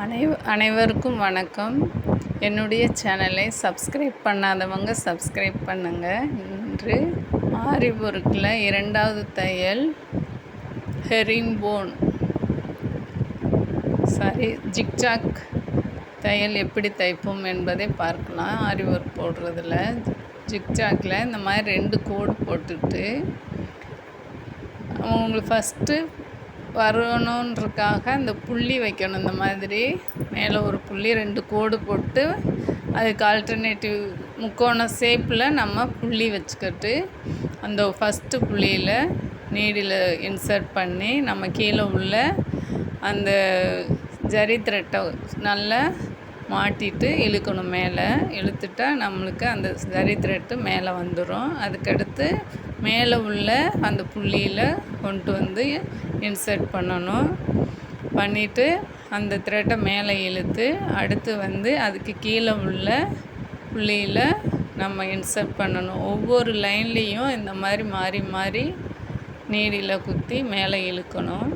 அனைவருக்கும் வணக்கம். என்னுடைய சேனலை சப்ஸ்கிரைப் பண்ணாதவங்க சப்ஸ்கிரைப் பண்ணுங்கள். இன்று ஆரி ஒர்க்கில் இரண்டாவது தையல் ஹெரிம்போன் ஜிக்ஜாக் தையல் எப்படி தைப்போம் என்பதை பார்க்கலாம். ஆரி ஒர்க் போடுறதுல ஜிக்ஜாக்கில் இந்த மாதிரி 2 கோடு போட்டுட்டு உங்களுக்கு ஃபஸ்ட்டு வரணுன்றதுக்காக இந்த புள்ளி வைக்கணும். இந்த மாதிரி மேலே ஒரு புள்ளி 2 கோடு போட்டு அதுக்கு ஆல்டர்னேட்டிவ் முக்கோண ஷேப்பில் நம்ம புள்ளி வச்சுக்கிட்டு அந்த ஃபஸ்ட்டு புள்ளியில் நீடில் இன்சர்ட் பண்ணி நம்ம கீழே உள்ள அந்த ஜரி த்ரெட்டை நல்லா மாட்டிட்டு இழுக்கணும். மேலே இழுத்துட்டா நம்மளுக்கு அந்த ஜரி த்ரெட்டு மேலே வந்துடும். அதுக்கடுத்து மேலே உள்ள அந்த புள்ளியில் கொண்டு வந்து இன்சர்ட் பண்ணணும். பண்ணிவிட்டு அந்த த்ரெட்டை மேலே இழுத்து அடுத்து வந்து அதுக்கு கீழே உள்ள புள்ளியில் நம்ம இன்சர்ட் பண்ணணும். ஒவ்வொரு லைன்லேயும் இந்த மாதிரி மாறி மாறி நீடில் குத்தி மேலே இழுக்கணும்.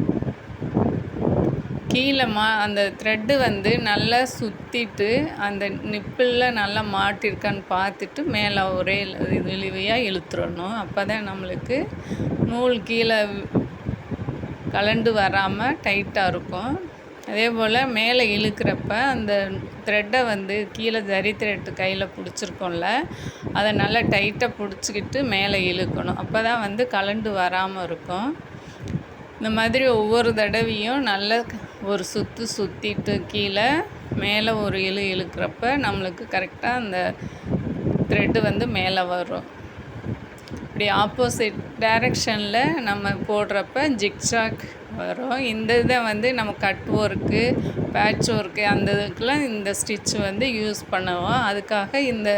கீழே அந்த த்ரெட்டு வந்து நல்லா சுற்றிட்டு அந்த நிப்பிளில் நல்லா மாட்டிருக்கான்னு பார்த்துட்டு மேலே ஒரே இழுவையாக இழுத்துடணும். அப்போ தான் நம்மளுக்கு நூல் கீழே கலண்டு வராமல் டைட்டாக இருக்கும். அதே போல் மேலே இழுக்கிறப்ப அந்த த்ரெட்டை வந்து கீழே ஜரி த்ரெட்டு கையில் பிடிச்சிருக்கோம்ல, அதை நல்லா டைட்டாக பிடிச்சிக்கிட்டு மேலே இழுக்கணும். அப்போ தான் வந்து கலண்டு வராமல் இருக்கும். இந்த மாதிரி ஒவ்வொரு தடவையும் நல்லா ஒரு சுற்றிட்டு கீழே மேலே ஒரு இழுக்கிறப்ப நம்மளுக்கு கரெக்டாக அந்த த்ரெட்டு வந்து மேலே வரும். இப்படி ஆப்போசிட் டைரெக்ஷனில் நம்ம போடுறப்ப ஜிக்ஜாக் வரும். இந்த இதை வந்து நம்ம கட் ஒர்க்கு, பேட்ச் ஒர்க்கு அந்த இதுக்கெலாம் இந்த ஸ்டிச் வந்து யூஸ் பண்ணுவோம். அதுக்காக இந்த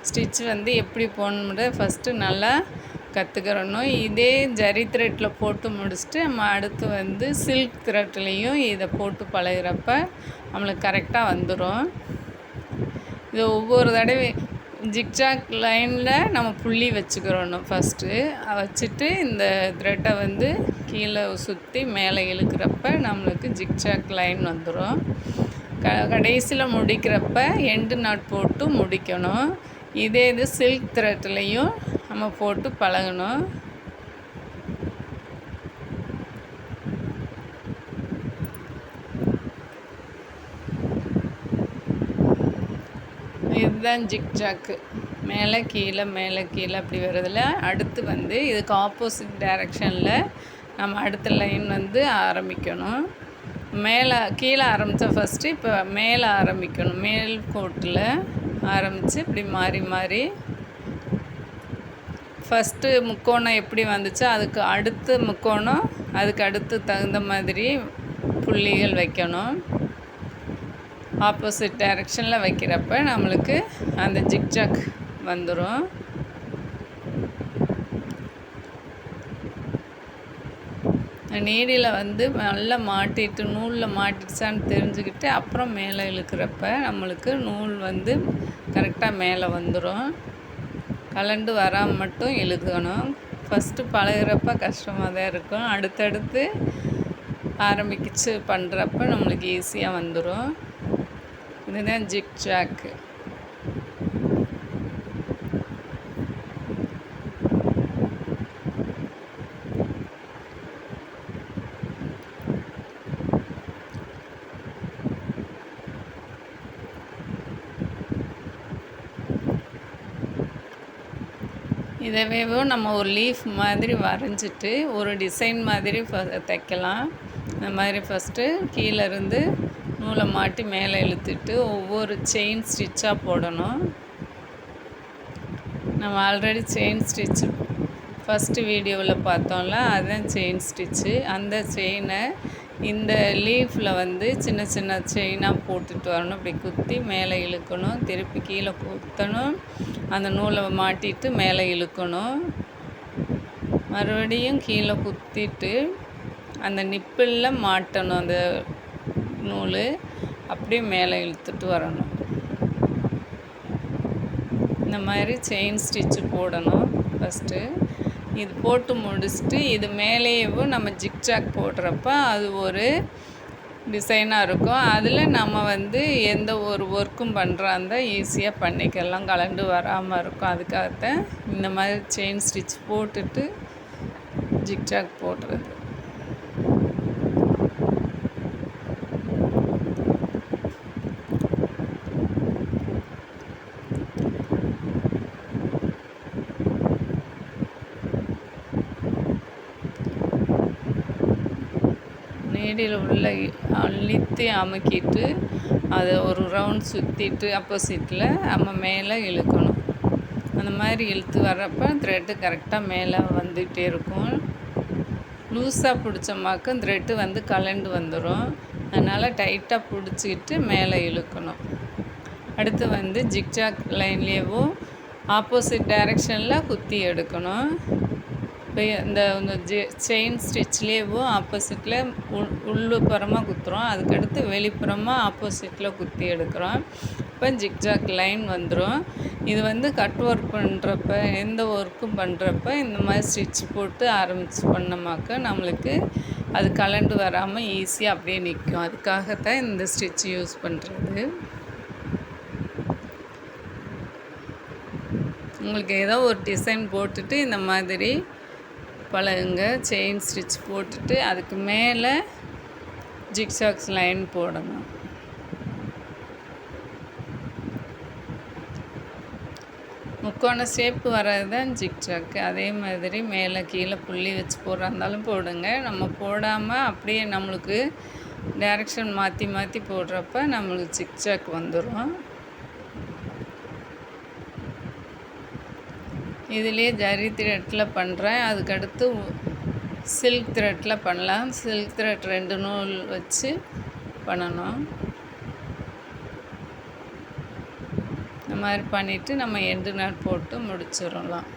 ஸ்டிச் வந்து எப்படி போடணும்னு ஃபஸ்ட்டு நல்லா கற்றுக்கிறணும். இதே ஜரி த்ரெட்டில் போட்டு முடிச்சுட்டு நம்ம அடுத்து வந்து சில்க் த்ரெட்லேயும் இதை போட்டு பழகிறப்ப நம்மளுக்கு கரெக்டாக வந்துடும். இது ஒவ்வொரு தடவை ஜிக்ஜாக் லைனில் நம்ம புள்ளி வச்சுக்கிறணும். ஃபஸ்ட்டு வச்சுட்டு இந்த த்ரெட்டை வந்து கீழே சுற்றி மேலே இழுக்கிறப்ப நம்மளுக்கு ஜிக்ஜாக் லைன் வந்துடும். கடைசியில் முடிக்கிறப்ப எண்டு நாட் போட்டு முடிக்கணும். இதே இது சில்க் த்ரெட்லேயும் நம்ம போட்டு பழகணும். இதுதான் ஜிக்ஜாக்கு. மேலே கீழே அப்படி வர்றதில் அடுத்து வந்து இதுக்கு ஆப்போசிட் டைரெக்ஷனில் நம்ம அடுத்த லைன் வந்து ஆரம்பிக்கணும். கீழே ஆரம்பித்தா ஃபஸ்ட்டு இப்போ மேலே ஆரம்பிக்கணும். மேல் கோட்டில் ஆரம்பித்து இப்படி மாறி மாறி ஃபஸ்ட்டு முக்கோணம் எப்படி வந்துச்சோ அதுக்கு அடுத்த முக்கோணம் அதுக்கு அடுத்து தகுந்த மாதிரி புள்ளிகள் வைக்கணும். ஆப்போசிட் டைரெக்ஷனில் வைக்கிறப்ப நம்மளுக்கு அந்த ஜிக்ஜாக் வந்துடும். நீடில் வந்து நல்லா மாட்டிட்டு நூலில் மாட்டிடுச்சான்னு தெரிஞ்சுக்கிட்டு அப்புறம் மேலே இழுக்கிறப்ப நம்மளுக்கு நூல் வந்து கரெக்டாக மேலே வந்துடும். கலண்டு வராமல் மட்டும் இழுக்கணும். ஃபஸ்ட்டு பழகிறப்ப கஷ்டமாக தான் இருக்கும். அடுத்தடுத்து ஆரம்பிச்சு பண்ணுறப்ப நம்மளுக்கு ஈஸியாக வந்துடும். இதுதான் ஜிக்ஜாக்கு. இதவே நம்ம ஒரு லீஃப் மாதிரி வரைஞ்சிட்டு ஒரு டிசைன் மாதிரி தைக்கலாம். இந்த மாதிரி ஃபஸ்ட்டு கீழேருந்து நூலை மாட்டி மேலே இழுத்துட்டு ஒவ்வொரு செயின் ஸ்டிச்சாக போடணும். நம்ம ஆல்ரெடி செயின் ஸ்டிச்சு ஃபஸ்ட்டு வீடியோவில் பார்த்தோம்ல, அதுதான் செயின் ஸ்டிச்சு. அந்த செயினை இந்த லீஃபில் வந்து சின்ன சின்ன செயினாக போட்டுட்டு வரணும். இப்படி குத்தி மேலே இழுக்கணும். திருப்பி கீழே குத்தணும். அந்த நூலை மாட்டிட்டு மேலே இழுக்கணும். மறுபடியும் கீழே குத்திட்டு அந்த நிப்பிளில் மாட்டணும் அந்த நூல். அப்படியே மேலே இழுத்துட்டு வரணும். இந்த மாதிரி செயின் ஸ்டிச்சு போடணும் ஃபஸ்ட்டு. இது போட்டு முடிச்சுட்டு இது மேலேயும் நம்ம ஜிக்ஜாக் போடுறப்ப அது ஒரு டிசைனாக இருக்கும். அதில் நம்ம வந்து எந்த ஒரு ஒர்க்கும் பண்ணுறா இருந்தால் ஈஸியாக பண்ணிக்கலாம், கலண்டு வராமல் இருக்கும். அதுக்காகத்தான் இந்த மாதிரி செயின் ஸ்டிச் போட்டுட்டு ஜிக்ஜாக் போடுறது. நீடில் உள்ள அழுத்தி அமுக்கிட்டு அதை ஒரு ரவுண்ட் சுற்றிட்டு ஆப்போசிட்டில் நம்ம மேலே இழுக்கணும். அந்த மாதிரி இழுத்து வர்றப்போ த்ரெட்டு கரெக்டாக மேலே வந்துகிட்டே இருக்கும். லூஸாக பிடிச்சோமாக்கும் த்ரெட்டு வந்து கலண்டு வந்துடும். அதனால் டைட்டாக பிடிச்சிக்கிட்டு மேலே இழுக்கணும். அடுத்து வந்து ஜிக்ஜாக் லைன்லேயேவும் ஆப்போசிட் டைரெக்ஷனில் குத்தி எடுக்கணும். இப்போ இந்த செயின் ஸ்டிச்லேயும் ஆப்போசிட்டில் உள்ளுப்புறமாக குத்துறோம். அதுக்கடுத்து வெளிப்புறமாக ஆப்போசிட்டில் குத்தி எடுக்கிறோம். இப்போ ஜிக்ஜாக் லைன் வந்துடும். இது வந்து கட் ஒர்க் பண்ணுறப்ப எந்த ஒர்க்கும் பண்ணுறப்ப இந்த மாதிரி ஸ்டிச் போட்டு ஆரம்பித்து பண்ணோமாக்க நம்மளுக்கு அது கலண்டு வராமல் ஈஸியாக அப்படியே நிற்கும். அதுக்காகத்தான் இந்த ஸ்டிச் யூஸ் பண்ணுறது. உங்களுக்கு ஏதோ ஒரு டிசைன் போட்டுட்டு இந்த மாதிரி பழகுங்க. செயின் ஸ்டிச் போட்டுட்டு அதுக்கு மேலே ஜிக்ஜாக்ஸ் லைன் போடணும். முக்கோண ஷேப்பு வர்றது தான் ஜிக்ஜாக்கு. அதே மாதிரி மேலே கீழே புள்ளி வச்சு போடுறா இருந்தாலும் போடுங்க. நம்ம போடாமல் அப்படியே நம்மளுக்கு டைரெக்ஷன் மாற்றி மாற்றி போடுறப்ப நம்மளுக்கு ஜிக்ஜாக் வந்துடும். இதுலேயே ஜரி த்ரெட்டில் பண்ணுறேன். அதுக்கடுத்து சில்க் த்ரெட்டில் பண்ணலாம். சில்க் த்ரெட் 2 நூல் வச்சு பண்ணணும். இந்த மாதிரி பண்ணிவிட்டு நம்ம எண்டு நாட் போட்டு முடிச்சிடலாம்.